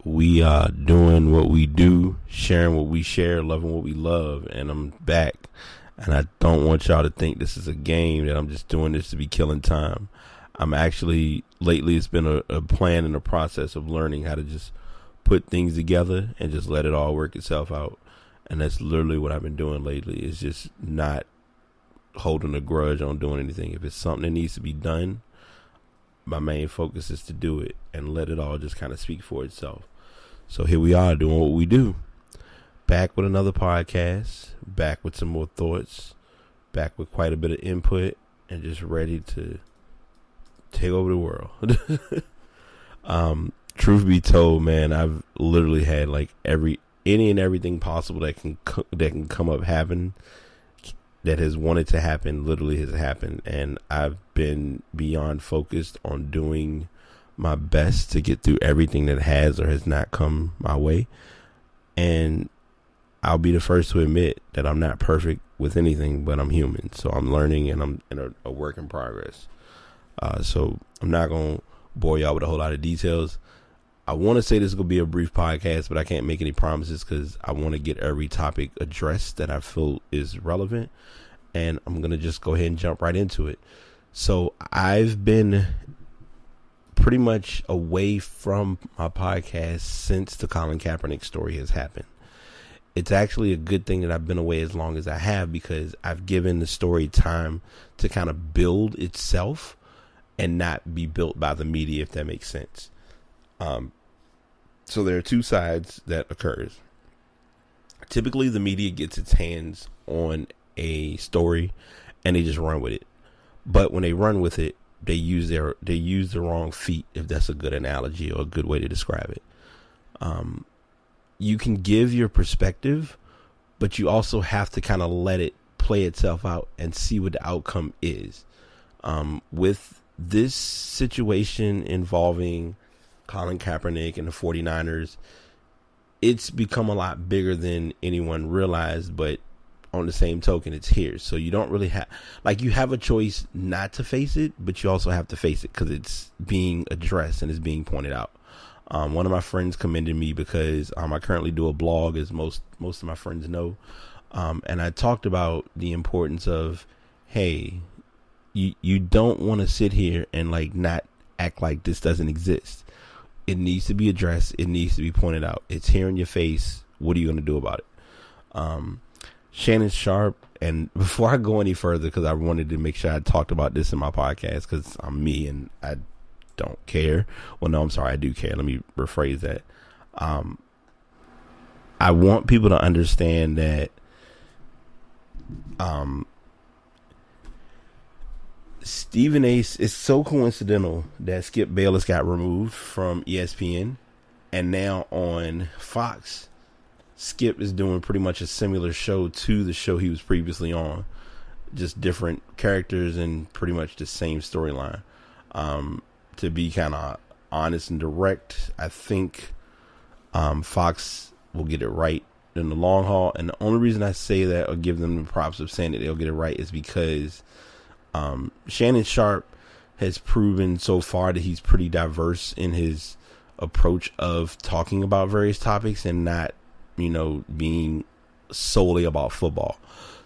We are doing what we do, sharing what we share, loving what we love, and I'm back. And I don't want y'all to think this is a game, that I'm just doing this to be killing time. I'm actually, lately it's been a plan and a process of learning how to just put things together and just let it all work itself out. And that's literally what I've been doing lately, is just not holding a grudge on doing anything. If it's something that needs to be done, my main focus is to do it and let it all just kind of speak for itself. So here we are doing what we do. Back with another podcast, back with some more thoughts, back with quite a bit of input, and just ready to take over the world. Truth be told, man, I've literally had like any and everything possible that can come up happen, that has wanted to happen, literally has happened. And I've been beyond focused on doing my best to get through everything that has or has not come my way. And I'll be the first to admit that I'm not perfect with anything, but I'm human. So I'm learning, and I'm in a work in progress. So I'm not going to bore y'all with a whole lot of details. I want to say this is going to be a brief podcast, but I can't make any promises because I want to get every topic addressed that I feel is relevant. And I'm going to just go ahead and jump right into it. So I've been pretty much away from my podcast since the Colin Kaepernick story has happened. It's actually a good thing that I've been away as long as I have, because I've given the story time to kind of build itself and not be built by the media, if that makes sense. So there are two sides that occurs. Typically, the media gets its hands on a story and they just run with it. But when they run with it, they use the wrong feet, if that's a good analogy or a good way to describe it. You can give your perspective, but you also have to kind of let it play itself out and see what the outcome is. With this situation involving Colin Kaepernick and the 49ers, it's become a lot bigger than anyone realized, but on the same token, it's here. So you don't really have, you have a choice not to face it, but you also have to face it because it's being addressed and it's being pointed out. One of my friends commended me because I currently do a blog, as most of my friends know. And I talked about the importance of, hey, you don't want to sit here and not act like this doesn't exist. It needs to be addressed. It needs to be pointed out. It's here in your face. What are you going to do about it? Shannon Sharp, and before I go any further, because I wanted to make sure I talked about this in my podcast, because I'm me and I don't care. Well, no, I'm sorry, I do care. Let me rephrase that. I want people to understand that Stephen A. It's so coincidental that Skip Bayless got removed from ESPN, and now on Fox, Skip is doing pretty much a similar show to the show he was previously on, just different characters and pretty much the same storyline. To be kind of honest and direct, I think Fox will get it right in the long haul. And the only reason I say that, or give them the props of saying that they'll get it right, is because Shannon Sharp has proven so far that he's pretty diverse in his approach of talking about various topics and not, being solely about football.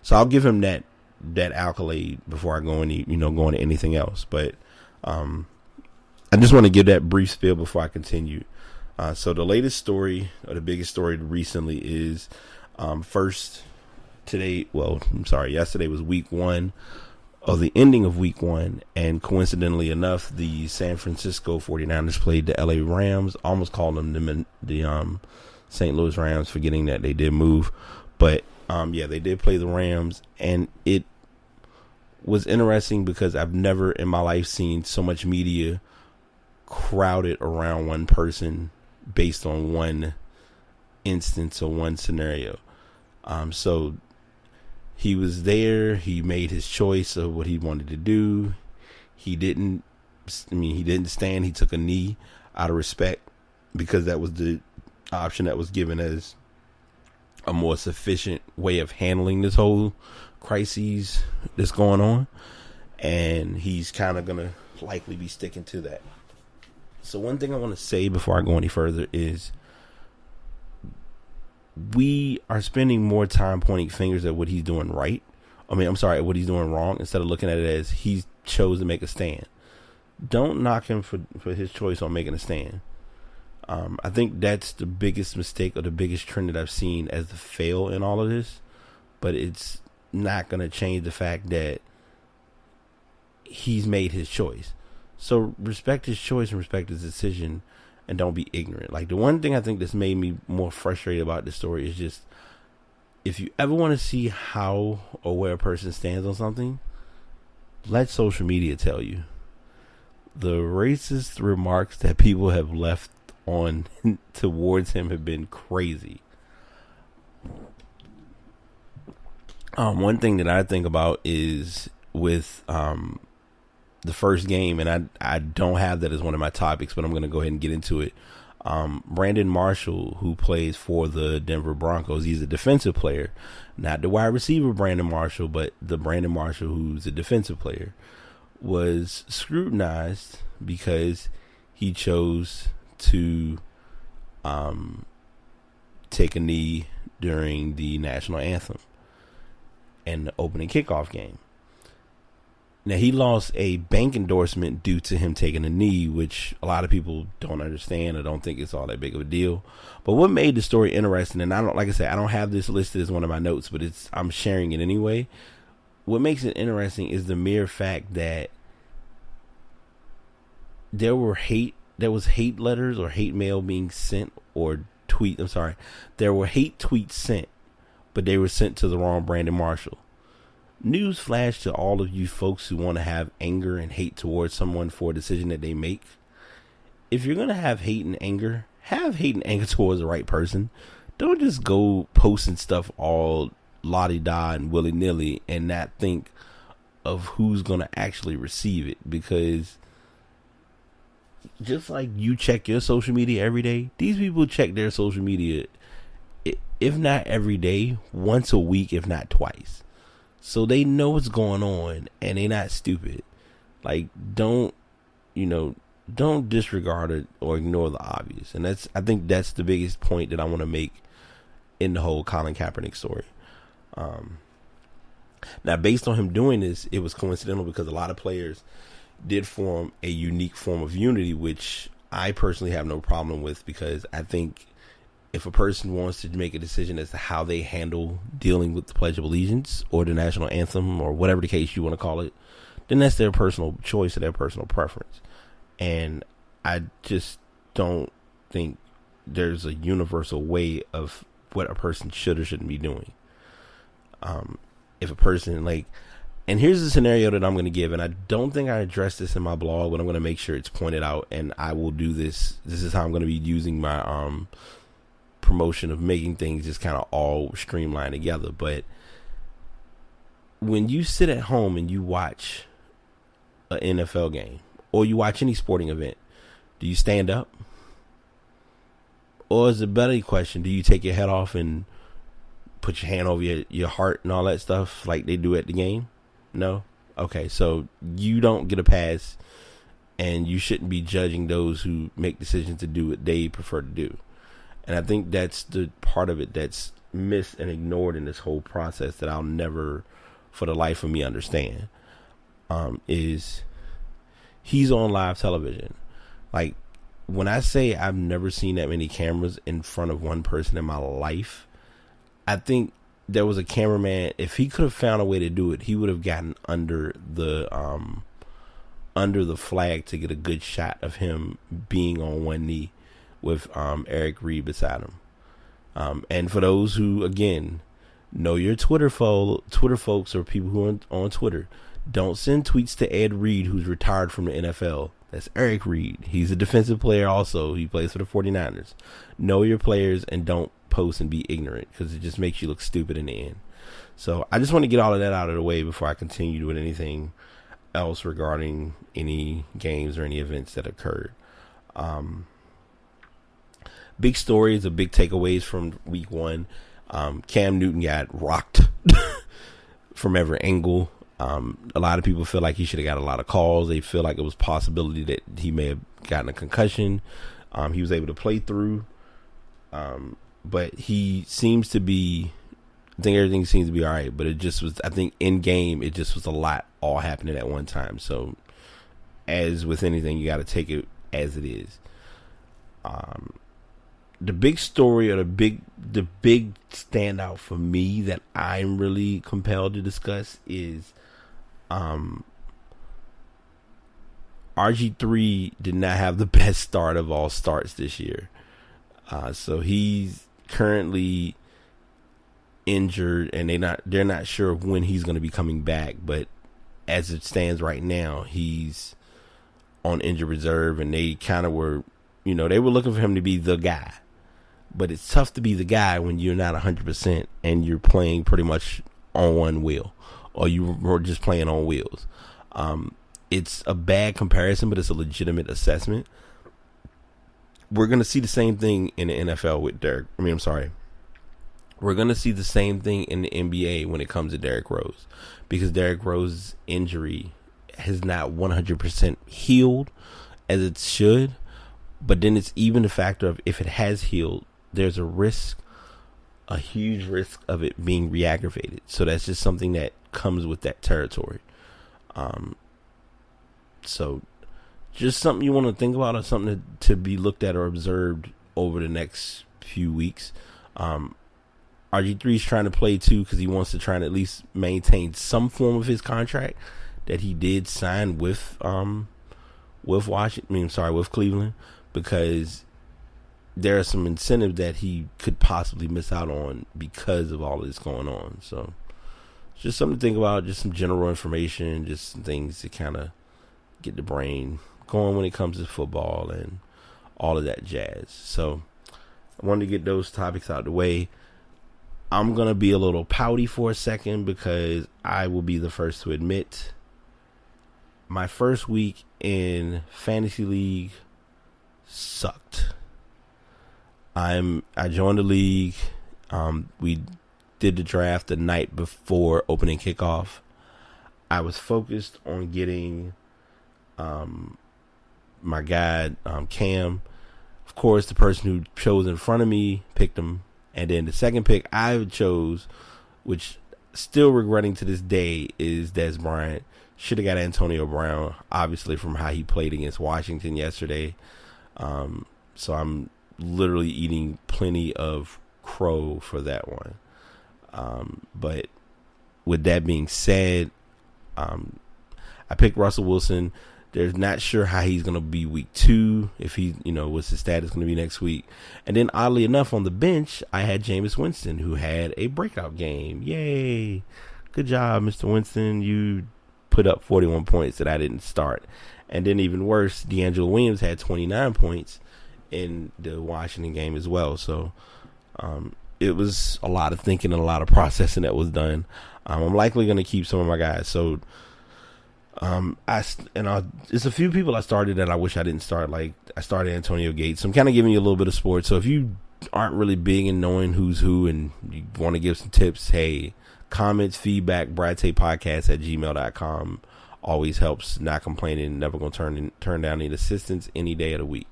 So I'll give him that accolade before I go into anything else. But I just want to give that brief spiel before I continue. So the latest story, or the biggest story recently, is yesterday was week 1, or the ending of week 1, and coincidentally enough, the San Francisco 49ers played the LA Rams. Almost called them the St. Louis Rams, forgetting that they did move. But they did play the Rams, and it was interesting because I've never in my life seen so much media crowded around one person based on one instance or one scenario. So he was there. He made his choice of what he wanted to do. He didn't stand. He took a knee out of respect, because that was the option that was given as a more sufficient way of handling this whole crisis that's going on. And he's kind of going to likely be sticking to that. So one thing I want to say before I go any further is we are spending more time pointing fingers at what he's doing right. At what he's doing wrong, instead of looking at it as he chose to make a stand. Don't knock him for his choice on making a stand. I think that's the biggest mistake or the biggest trend that I've seen as the fail in all of this. But it's not going to change the fact that he's made his choice. So respect his choice and respect his decision, and don't be ignorant. Like, the one thing I think that's made me more frustrated about this story is just, if you ever want to see how or where a person stands on something, let social media tell you. The racist remarks that people have left on towards him have been crazy. One thing that I think about is with the first game, and I don't have that as one of my topics, but I'm going to go ahead and get into it. Brandon Marshall, who plays for the Denver Broncos, he's a defensive player, not the wide receiver Brandon Marshall, but the Brandon Marshall who's a defensive player, was scrutinized because he chose to take a knee during the national anthem and the opening kickoff game. Now, he lost a bank endorsement due to him taking a knee, which a lot of people don't understand or don't think it's all that big of a deal. But what made the story interesting, and I don't have this listed as one of my notes, but I'm sharing it anyway. What makes it interesting is the mere fact that there was hate letters or hate mail being sent, or there were hate tweets sent, but they were sent to the wrong Brandon Marshall. News flash to all of you folks who want to have anger and hate towards someone for a decision that they make. If you're going to have hate and anger towards the right person. Don't just go posting stuff all la-di-da and willy-nilly and not think of who's going to actually receive it. Because just like you check your social media every day, these people check their social media, if not every day, once a week, if not twice. So they know what's going on, and they're not stupid. Like, don't disregard it or ignore the obvious. And I think that's the biggest point that I want to make in the whole Colin Kaepernick story. Now, based on him doing this, it was coincidental because a lot of players did form a unique form of unity, which I personally have no problem with, because I think if a person wants to make a decision as to how they handle dealing with the Pledge of Allegiance or the national anthem or whatever the case you want to call it, then that's their personal choice and their personal preference. And I just don't think there's a universal way of what a person should or shouldn't be doing. If a person, and here's the scenario that I'm going to give, and I don't think I addressed this in my blog, but I'm going to make sure it's pointed out, and I will do this. This is how I'm going to be using my promotion of making things just kind of all streamlined together. But when you sit at home and you watch an NFL game or you watch any sporting event, do you stand up? Or is a better question, do you take your head off and put your hand over your heart and all that stuff like they do at the game? No? Okay, so you don't get a pass, and you shouldn't be judging those who make decisions to do what they prefer to do. And I think that's the part of it that's missed and ignored in this whole process that I'll never, for the life of me, understand. Is he's on live television. Like, when I say I've never seen that many cameras in front of one person in my life, I think there was a cameraman. If he could have found a way to do it, he would have gotten under the flag to get a good shot of him being on one knee with Eric Reed beside him. And for those who, again, know your Twitter folks or people who are on Twitter, don't send tweets to Ed Reed, who's retired from the NFL. That's Eric Reed. He's a defensive player also. He plays for the 49ers. Know your players and don't post and be ignorant, because it just makes you look stupid in the end. So I just want to get all of that out of the way before I continue with anything else regarding any games or any events that occurred. Big stories or big takeaways from week one. Cam Newton got rocked from every angle. A lot of people feel like he should have got a lot of calls. They feel like it was a possibility that he may have gotten a concussion. He was able to play through. but he seems to be. I think everything seems to be all right, but it just was. I think in game, it just was a lot all happening at one time. So, as with anything, you got to take it as it is. The big story or the big standout for me that I'm really compelled to discuss is RG3 did not have the best start of all starts this year. So he's currently injured, and they're not sure when he's going to be coming back. But as it stands right now, he's on injured reserve, and they kind of were, they were looking for him to be the guy. But it's tough to be the guy when you're not 100% and you're playing pretty much on one wheel, or you were just playing on wheels. It's a bad comparison, but it's a legitimate assessment. We're going to see the same thing in the NFL with we're going to see the same thing in the NBA when it comes to Derrick Rose, because Derrick Rose's injury has not 100% healed as it should. But then it's even the factor of, if it has healed, there's a huge risk of it being re-aggravated. So that's just something that comes with that territory. So just something you want to think about, or something to be looked at or observed over the next few weeks. RG3 is trying to play too, because he wants to try and at least maintain some form of his contract that he did sign with Cleveland, because there are some incentives that he could possibly miss out on because of all this going on. So just something to think about, just some general information, just some things to kind of get the brain going when it comes to football and all of that jazz. So I wanted to get those topics out of the way. I'm going to be a little pouty for a second, because I will be the first to admit my first week in Fantasy League sucked. I joined the league. We did the draft the night before opening kickoff. I was focused on getting my guy Cam. Of course, the person who chose in front of me picked him, and then the second pick I chose, which still regretting to this day, is Des Bryant. Should have got Antonio Brown, obviously, from how he played against Washington yesterday. So I'm literally eating plenty of crow for that one. But with that being said, I picked Russell Wilson. They're not sure how he's going to be week 2, if he, what's his status going to be next week. And then, oddly enough, on the bench, I had Jameis Winston, who had a breakout game. Yay. Good job, Mr. Winston. You put up 41 points that I didn't start. And then, even worse, D'Angelo Williams had 29 points in the Washington game as well. So it was a lot of thinking and a lot of processing that was done. I'm likely going to keep some of my guys. So there's a few people I started that I wish I didn't start. Like, I started Antonio Gates. So I'm kind of giving you a little bit of sports. So if you aren't really big in knowing who's who and you want to give some tips, hey, comments, feedback, bradtaypodcast@gmail.com always helps. Not complaining, never going to turn down any assistance any day of the week.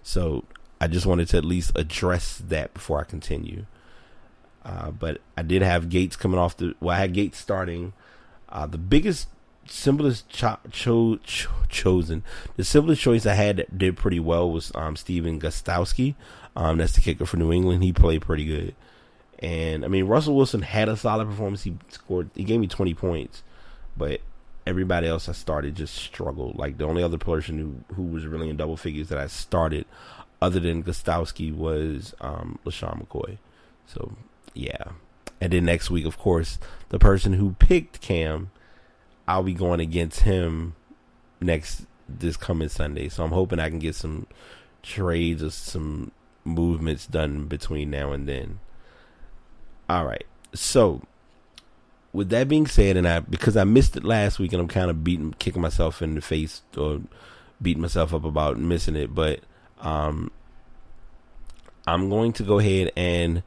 So I just wanted to at least address that before I continue. But I did have Gates coming off I had Gates starting. The simplest choice I had that did pretty well was Steven Gostkowski. That's the kicker for New England. He played pretty good. And I mean, Russell Wilson had a solid performance. He gave me 20 points, but everybody else I started just struggled. Like, the only other person who was really in double figures that I started other than Gostkowski was LaShawn McCoy. So yeah. And then next week, of course, the person who picked Cam, I'll be going against him this coming Sunday. So I'm hoping I can get some trades or some movements done between now and then. All right. So with that being said, and because I missed it last week, and I'm kind of kicking myself in the face or beating myself up about missing it, but I'm going to go ahead and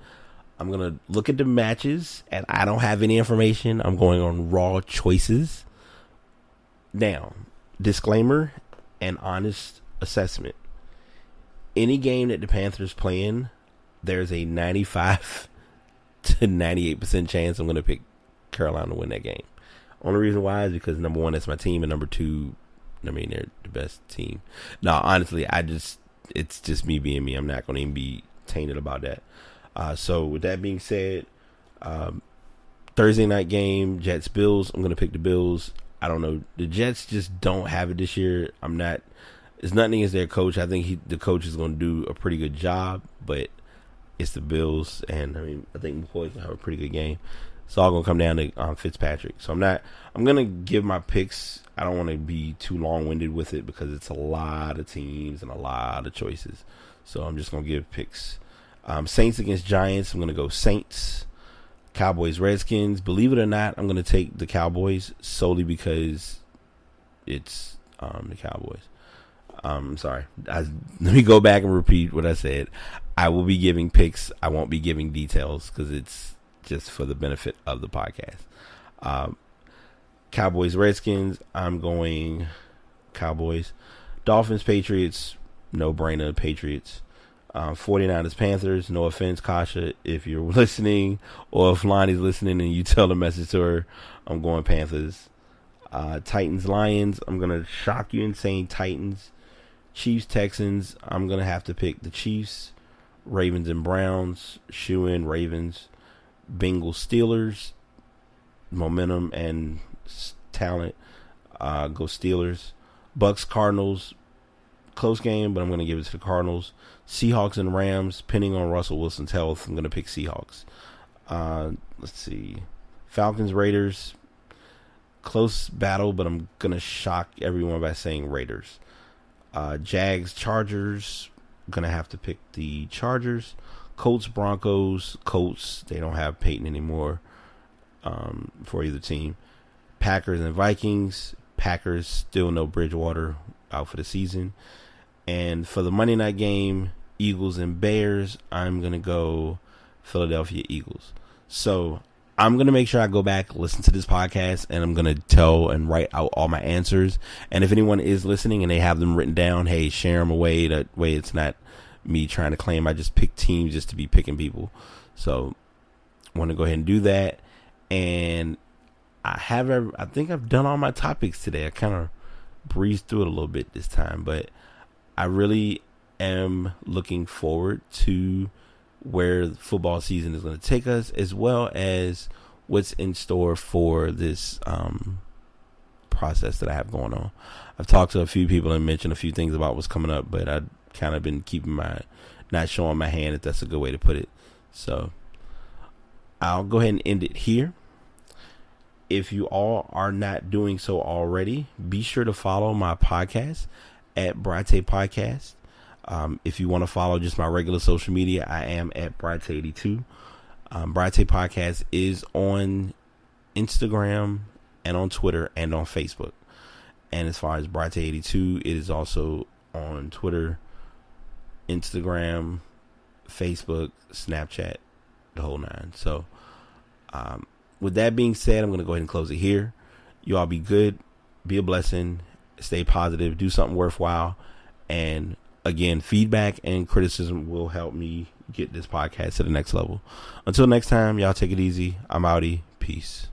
I'm going to look at the matches, and I don't have any information. I'm going on raw choices. Now, disclaimer and honest assessment. Any game that the Panthers play in, there's a 95 to 98% chance I'm going to pick Carolina to win that game. Only reason why is because number one, that's my team, and number two, I mean, they're the best team. No, honestly, it's just me being me. I'm not going to even be tainted about that. So with that being said, Thursday night game, Jets Bills. I'm going to pick the Bills. I don't know. The Jets just don't have it this year. It's nothing against their coach. I think the coach is going to do a pretty good job, but it's the Bills, and I mean, I think McCoy's going to have a pretty good game. It's all going to come down to Fitzpatrick. So I'm going to give my picks. I don't want to be too long-winded with it because it's a lot of teams and a lot of choices. So I'm just going to give picks. Saints against Giants. I'm going to go Saints. Cowboys, Redskins. Believe it or not, I'm going to take the Cowboys solely because it's the Cowboys. I'm sorry. Let me go back and repeat what I said. I will be giving picks. I won't be giving details because it's just for the benefit of the podcast. Cowboys, Redskins. I'm going Cowboys. Dolphins, Patriots. No brainer, Patriots. 49ers, Panthers. No offense, Kasha, if you're listening, or if Lonnie's listening and you tell the message to her, I'm going Panthers. Titans, Lions. I'm going to shock you in saying Titans. Chiefs, Texans. I'm going to have to pick the Chiefs. Ravens and Browns. Shoe in Ravens. Bengals, Steelers. Momentum and talent. Go Steelers. Bucks, Cardinals. Close game, but I'm going to give it to the Cardinals. Seahawks and Rams. Depending on Russell Wilson's health, I'm going to pick Seahawks. Let's see. Falcons, Raiders. Close battle, but I'm going to shock everyone by saying Raiders. Jags, Chargers. I'm going to have to pick the Chargers. Colts, Broncos. Colts, they don't have Peyton anymore for either team. Packers and Vikings. Packers, still no Bridgewater, out for the season. And for the Monday night game, Eagles and Bears, I'm going to go Philadelphia Eagles. So I'm going to make sure I go back, listen to this podcast, and I'm going to tell and write out all my answers. And if anyone is listening and they have them written down, hey, share them away. That way it's not me trying to claim I just pick teams just to be picking people. So I want to go ahead and do that. And I think I've done all my topics today. I kind of breezed through it a little bit this time, but I really am looking forward to where the football season is going to take us, as well as what's in store for this process that I have going on. I've talked to a few people and mentioned a few things about what's coming up, but I've kind of been not showing my hand, if that's a good way to put it. So I'll go ahead and end it here. If you all are not doing so already, be sure to follow my podcast at Brate Podcast. If you want to follow just my regular social media, I am at Brate82. Brate Podcast is on Instagram and on Twitter and on Facebook. And as far as Brate82, it is also on Twitter, Instagram, Facebook, Snapchat, the whole nine. So, with that being said, I'm going to go ahead and close it here. You all be good, be a blessing, stay positive, do something worthwhile. And again, feedback and criticism will help me get this podcast to the next level. Until next time, y'all take it easy. I'm outie. Peace.